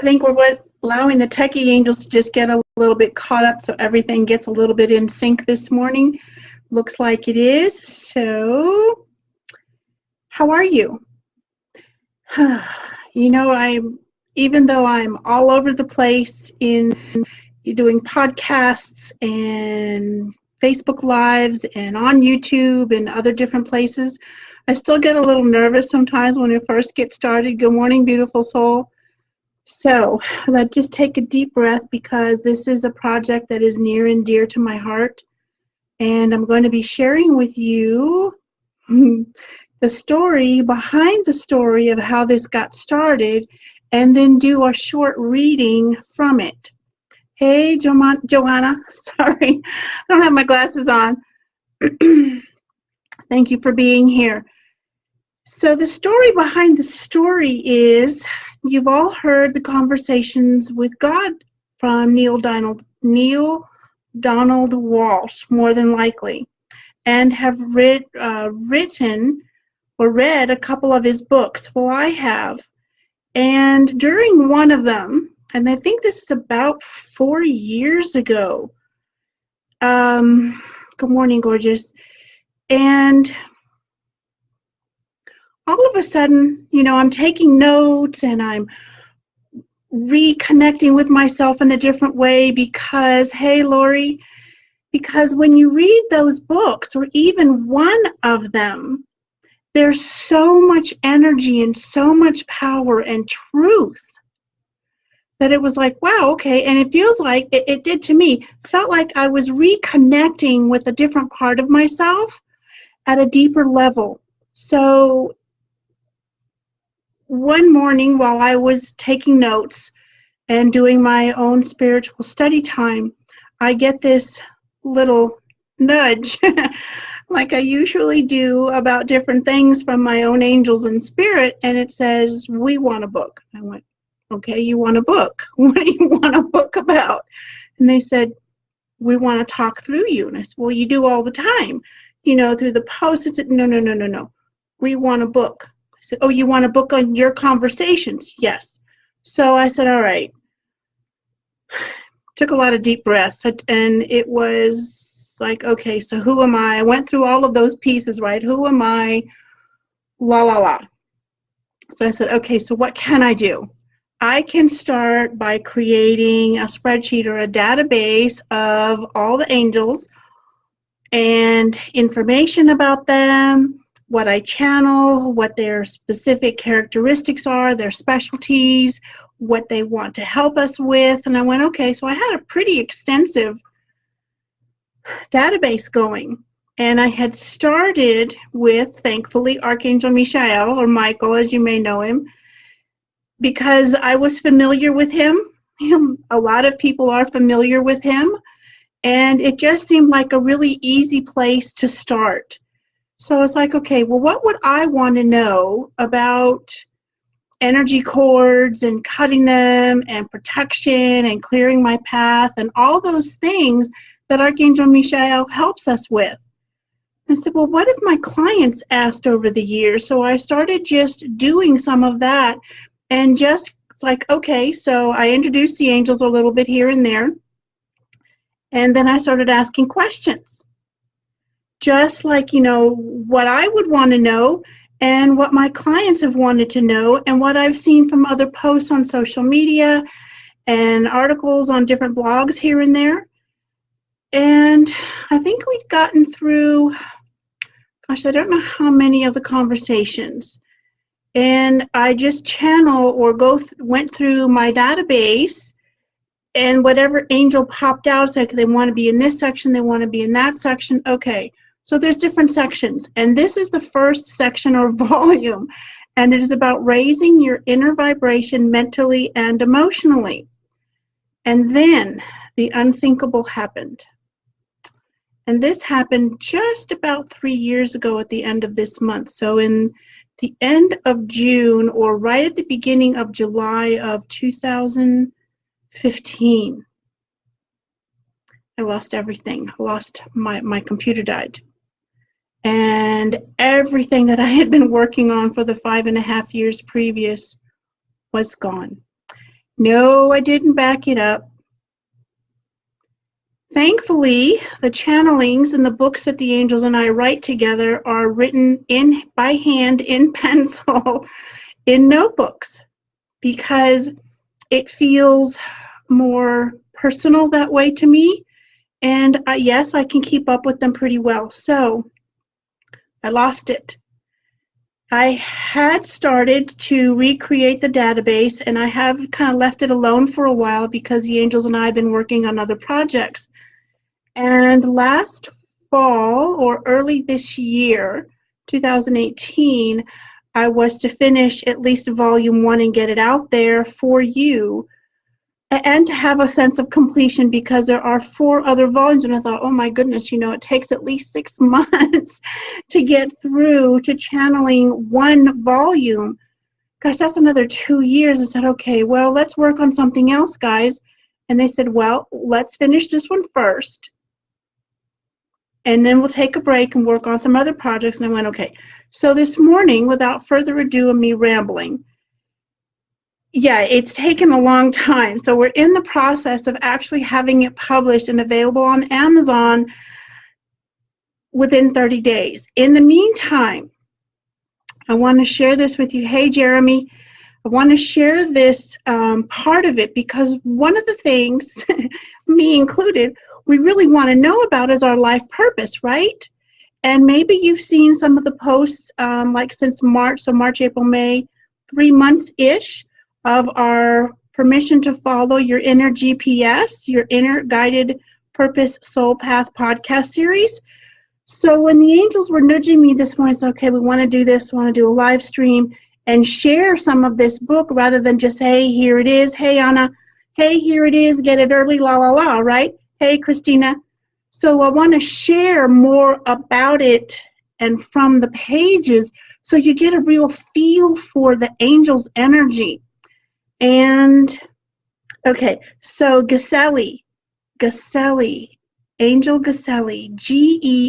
think we're allowing the techie angels to just get a little bit caught up so everything gets a little bit in sync this morning. Looks like it is. So, how are you? You know, even though I'm all over the place in doing podcasts and Facebook Lives and on YouTube and other different places, I still get a little nervous sometimes when we first get started. Good morning, beautiful soul. So let's just take a deep breath because this is a project that is near and dear to my heart. And I'm going to be sharing with you the story behind the story of how this got started and then do a short reading from it. Hey, Joanna, sorry, I don't have my glasses on. Thank you for being here. So the story behind the story is, you've all heard the Conversations with God from Neil Donald Walsh, more than likely, and have written or read a couple of his books. Well, I have. And during one of them, and I think this is about 4 years ago, good morning, gorgeous, and all of a sudden, you know, I'm taking notes and I'm reconnecting with myself in a different way because, hey, Lori, because when you read those books, or even one of them, there's so much energy and so much power and truth that it was like, wow, okay. And it feels like, it did to me, felt like I was reconnecting with a different part of myself at a deeper level. So one morning while I was taking notes and doing my own spiritual study time, I get this little nudge like I usually do about different things from my own angels and spirit, and it says, we want a book. I went, okay, you want a book? What do you want a book about? And they said, we want to talk through you. And I said, well, you do all the time, you know, through the posts. It said, no. We want a book. I said, oh, you want a book on your conversations? Yes. So I said, all right. Took a lot of deep breaths, and it was like, okay, so who am I? I went through all of those pieces, right? Who am I? La, la, la. So I said, okay, so what can I do? I can start by creating a spreadsheet or a database of all the angels and information about them, what I channel, what their specific characteristics are, their specialties, what they want to help us with. And I went, okay, so I had a pretty extensive database going. And I had started with, thankfully, Archangel Michael, or Michael, as you may know him, because I was familiar with him. A lot of people are familiar with him. And it just seemed like a really easy place to start. So it's like, okay, well, what would I want to know about energy cords and cutting them and protection and clearing my path and all those things that Archangel Michael helps us with? I said, well, what if my clients asked over the years? So I started just doing some of that, and just, it's like, okay, so I introduced the angels a little bit here and there, and then I started asking questions. Just like, you know, what I would want to know and what my clients have wanted to know and what I've seen from other posts on social media and articles on different blogs here and there. And I think we'd gotten through, gosh, I don't know how many of the conversations. And I just channel or went through my database, and whatever angel popped out, it's like they want to be in this section, they want to be in that section. Okay. So there's different sections, and this is the first section or volume, and it is about raising your inner vibration mentally and emotionally. And then the unthinkable happened. And this happened just about 3 years ago at the end of this month. So in the end of June, or right at the beginning of July of 2015, I lost everything. I lost my computer died. And everything that I had been working on for the 5.5 years previous was gone. No, I didn't back it up. Thankfully, the channelings and the books that the angels and I write together are written in by hand in pencil in notebooks because it feels more personal that way to me. And yes, I can keep up with them pretty well. So I lost it. I had started to recreate the database, and I have kind of left it alone for a while because the angels and I have been working on other projects. And last fall or early this year, 2018, I was to finish at least volume 1 and get it out there for you and to have a sense of completion because there are 4 other volumes. And I thought, oh my goodness, it takes at least 6 months to get through to channeling 1 volume. Gosh, that's another 2 years. I said, okay, well, let's work on something else, guys. And they said, well, let's finish this one first. And then we'll take a break and work on some other projects. And I went, okay. So this morning, without further ado of me rambling, yeah, it's taken a long time. So we're in the process of actually having it published and available on Amazon within 30 days. In the meantime, I want to share this with you. Hey, Jeremy, I want to share this part of it because one of the things, me included, we really want to know about is our life purpose, right? And maybe you've seen some of the posts like since March, so March, April, May, 3 months-ish of our Permission to Follow Your Inner GPS, Your Inner Guided Purpose Soul Path podcast series. So when the angels were nudging me this morning, I said, okay, we want to do this, want to do a live stream and share some of this book rather than just, hey, here it is. Hey, Anna. Hey, here it is. Get it early, la, la, la, right? Hey, Christina. So I want to share more about it and from the pages so you get a real feel for the angel's energy. And, okay, so Gesele, Angel Gesele,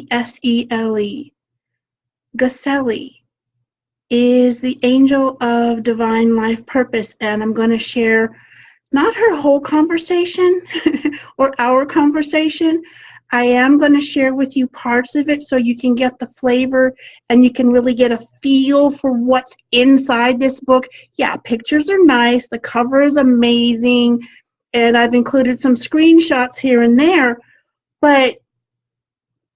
Gesele. Gesele is the angel of divine life purpose, and I'm going to share not her whole conversation or our conversation. I am going to share with you parts of it so you can get the flavor and you can really get a feel for what's inside this book. Yeah, pictures are nice. The cover is amazing. And I've included some screenshots here and there. But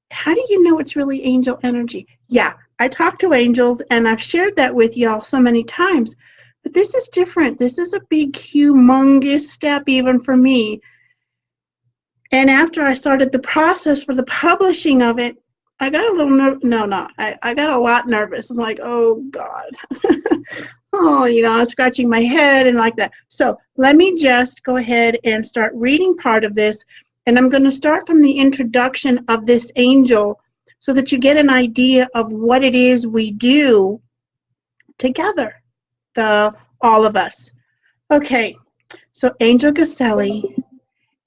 how do you know it's really angel energy? Yeah, I talk to angels and I've shared that with y'all so many times. But this is different. This is a big, humongous step even for me. And after I started the process for the publishing of it, I got a little I got a lot nervous. I'm like, oh God. Oh, I was scratching my head and like that. So let me just go ahead and start reading part of this. And I'm going to start from the introduction of this angel so that you get an idea of what it is we do together, all of us. Okay, so Angel Gesele,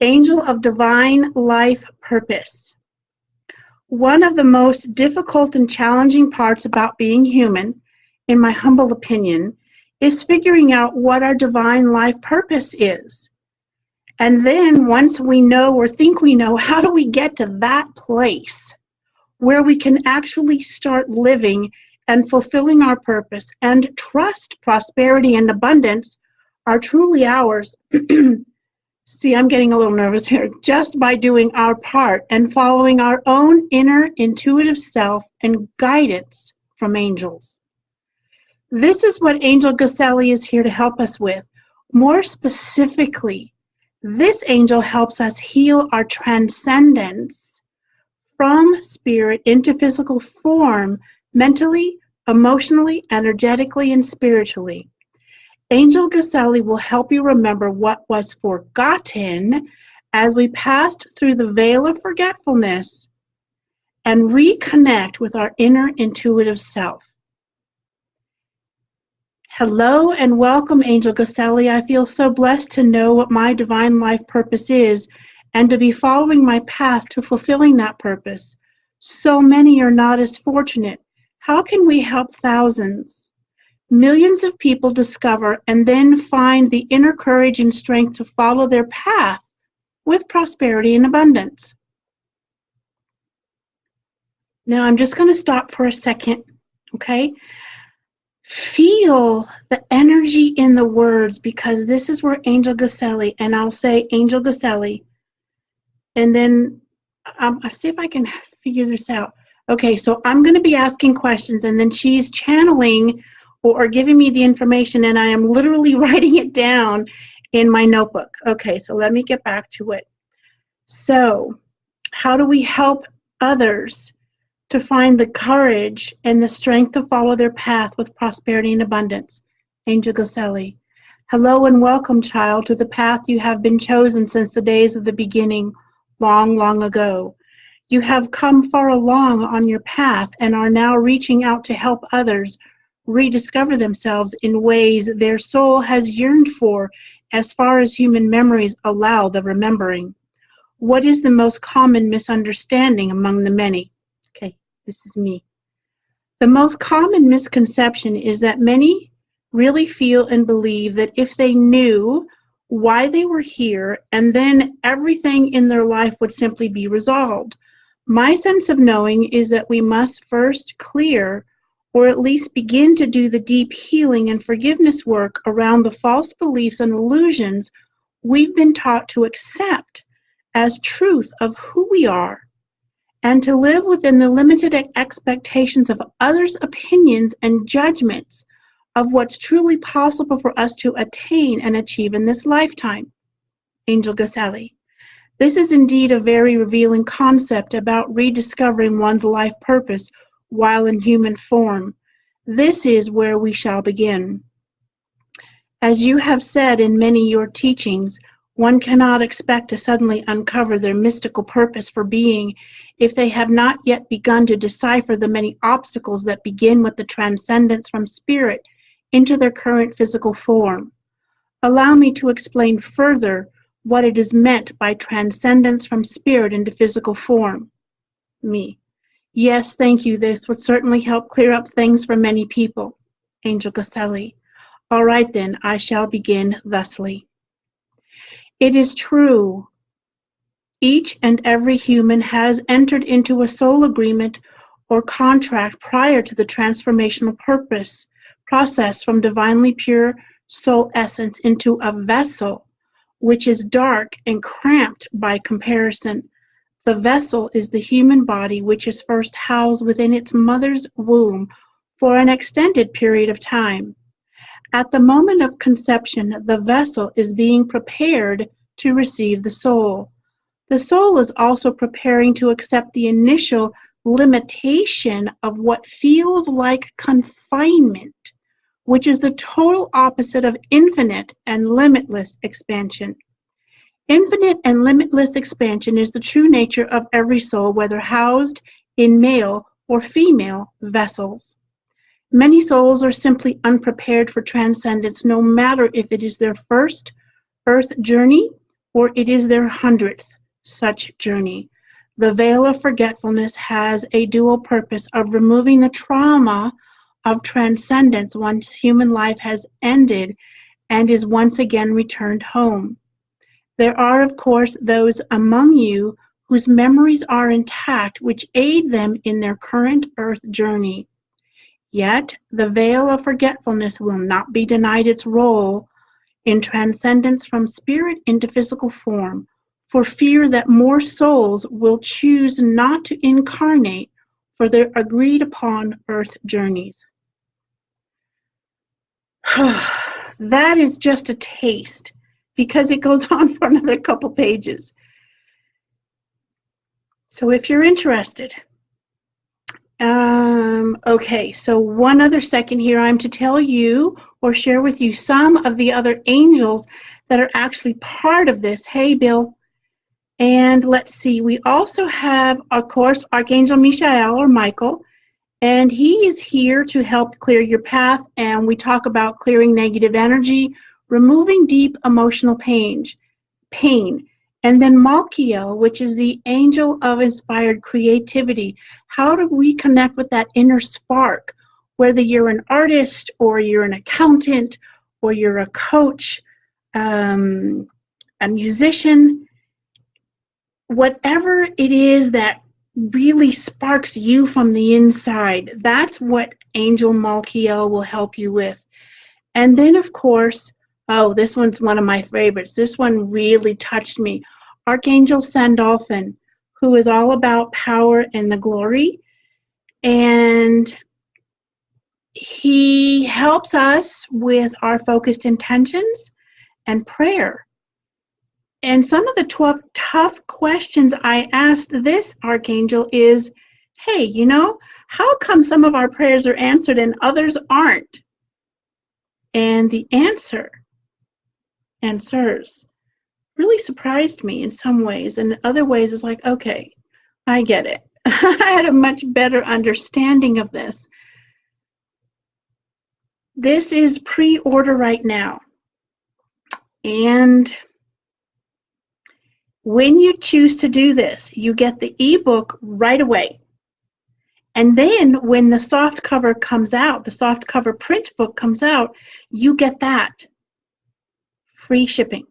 Angel of Divine Life Purpose. One of the most difficult and challenging parts about being human, in my humble opinion, is figuring out what our divine life purpose is. And then once we know or think we know, how do we get to that place where we can actually start living and fulfilling our purpose and trust prosperity and abundance are truly ours? See, I'm getting a little nervous here. Just by doing our part and following our own inner intuitive self and guidance from angels. This is what Angel Gesele is here to help us with. More specifically, this angel helps us heal our transcendence from spirit into physical form, mentally, emotionally, energetically, and spiritually. Angel Gesele will help you remember what was forgotten as we passed through the veil of forgetfulness and reconnect with our inner intuitive self. Hello and welcome, Angel Gesele. I feel so blessed to know what my divine life purpose is and to be following my path to fulfilling that purpose. So many are not as fortunate. How can we help thousands? Millions of people discover and then find the inner courage and strength to follow their path with prosperity and abundance. Now I'm just going to stop for a second, okay? Feel the energy in the words, because this is where Angel Gesele, and I'll say Angel Gesele, and then I'll see if I can figure this out. Okay, so I'm going to be asking questions, and then she's channeling or giving me the information, and I am literally writing it down in my notebook. Okay, so let me get back to it. So, how do we help others to find the courage and the strength to follow their path with prosperity and abundance? Angel Gesele. Hello and welcome, child, to the path you have been chosen since the days of the beginning, long, long ago. You have come far along on your path and are now reaching out to help others rediscover themselves in ways their soul has yearned for as far as human memories allow the remembering. What is the most common misunderstanding among the many? Okay, this is me. The most common misconception is that many really feel and believe that if they knew why they were here, and then everything in their life would simply be resolved. My sense of knowing is that we must first clear, or at least begin to do the deep healing and forgiveness work around the false beliefs and illusions we've been taught to accept as truth of who we are, and to live within the limited expectations of others' opinions and judgments of what's truly possible for us to attain and achieve in this lifetime. Angel Gesele. This is indeed a very revealing concept about rediscovering one's life purpose while in human form. This is where we shall begin. As you have said in many of your teachings, one cannot expect to suddenly uncover their mystical purpose for being if they have not yet begun to decipher the many obstacles that begin with the transcendence from spirit into their current physical form. Allow me to explain further what it is meant by transcendence from spirit into physical form. Me. Yes, thank you. This would certainly help clear up things for many people. Angel Gesele. All right then, I shall begin thusly. It is true. Each and every human has entered into a soul agreement or contract prior to the transformational process from divinely pure soul essence into a vessel which is dark and cramped by comparison. The vessel is the human body, which is first housed within its mother's womb for an extended period of time. At the moment of conception, the vessel is being prepared to receive the soul. The soul is also preparing to accept the initial limitation of what feels like confinement, which is the total opposite of infinite and limitless expansion. Infinite and limitless expansion is the true nature of every soul, whether housed in male or female vessels. Many souls are simply unprepared for transcendence, no matter if it is their first earth journey or it is their 100th such journey. The veil of forgetfulness has a dual purpose of removing the trauma of transcendence once human life has ended and is once again returned home. There are, of course, those among you whose memories are intact, which aid them in their current earth journey. Yet, the veil of forgetfulness will not be denied its role in transcendence from spirit into physical form, for fear that more souls will choose not to incarnate for their agreed-upon earth journeys. That is just a taste, because it goes on for another couple pages. So if you're interested, okay, so one other second here, I'm to tell you or share with you some of the other angels that are actually part of this. Hey, Bill. And let's see, we also have, of course, Archangel Michael or Michael, and he is here to help clear your path, and we talk about clearing negative energy, removing deep emotional pain. And then Malkiel, which is the angel of inspired creativity, how to reconnect with that inner spark whether you're an artist or you're an accountant or you're a coach, a musician, whatever it is that really sparks you from the inside, that's what Angel Malkiel will help you with. And then, of course, oh, this one's one of my favorites. This one really touched me. Archangel Sandalphon, who is all about power and the glory. And he helps us with our focused intentions and prayer. And some of the tough questions I asked this archangel is, hey, you know, how come some of our prayers are answered and others aren't? And the answers really surprised me in some ways, and in other ways it's like, okay, I get it. I had a much better understanding of this. This is pre-order right now. And when you choose to do this, you get the ebook right away. And then when the soft cover comes out, the soft cover print book comes out, you get that. Free shipping.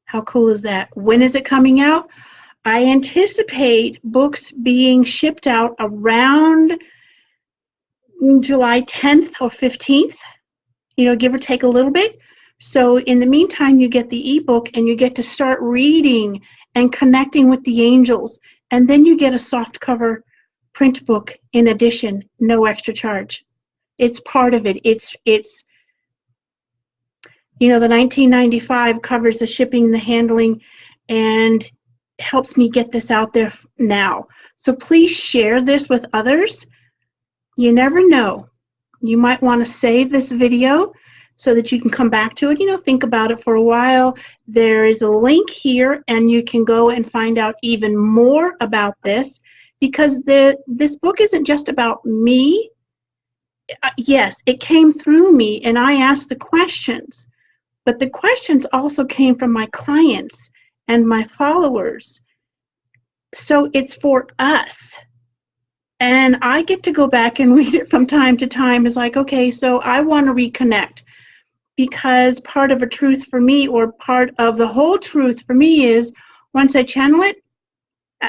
How cool is that? When is it coming out? I anticipate books being shipped out around July 10th or 15th, you know, give or take a little bit. So in the meantime, you get the ebook and you get to start reading and connecting with the angels. And then you get a soft cover print book in addition, no extra charge. It's part of it. It's you know, the 1995 covers the shipping, the handling, and helps me get this out there now. So please share this with others. You never know. You might want to save this video so that you can come back to it. You know, think about it for a while. There is a link here, and you can go and find out even more about this, because this book isn't just about me. Yes, it came through me, and I asked the questions. But the questions also came from my clients and my followers. So it's for us. And I get to go back and read it from time to time. It's like, okay, so I want to reconnect, because part of a truth for me, or part of the whole truth for me, is once I channel it,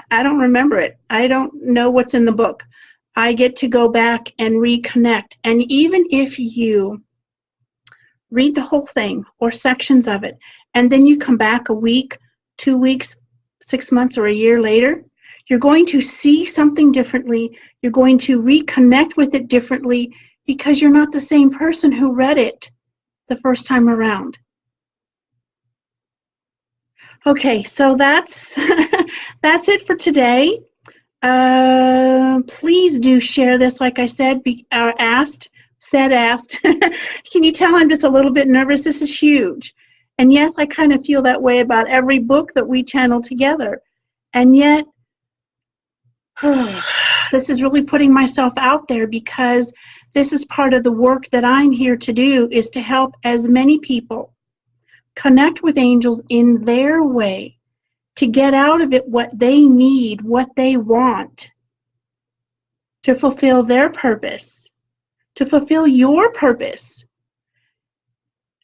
I don't remember it. I don't know what's in the book. I get to go back and reconnect. And even if you read the whole thing or sections of it, and then you come back a week, 2 weeks, 6 months, or a year later, you're going to see something differently. You're going to reconnect with it differently, because you're not the same person who read it the first time around. Okay, so that's that's it for today. Please do share this, like I said, asked. Can you tell I'm just a little bit nervous? This is huge. And yes, I kind of feel that way about every book that we channel together. And yet, this is really putting myself out there, because this is part of the work that I'm here to do, is to help as many people connect with angels in their way, to get out of it what they need, what they want, to fulfill their purpose, to fulfill your purpose.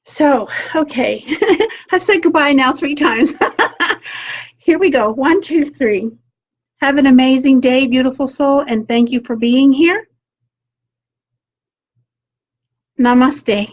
So, okay, I've said goodbye now 3 times. Here we go. 1, 2, 3. Have an amazing day, beautiful soul, and thank you for being here. Namaste.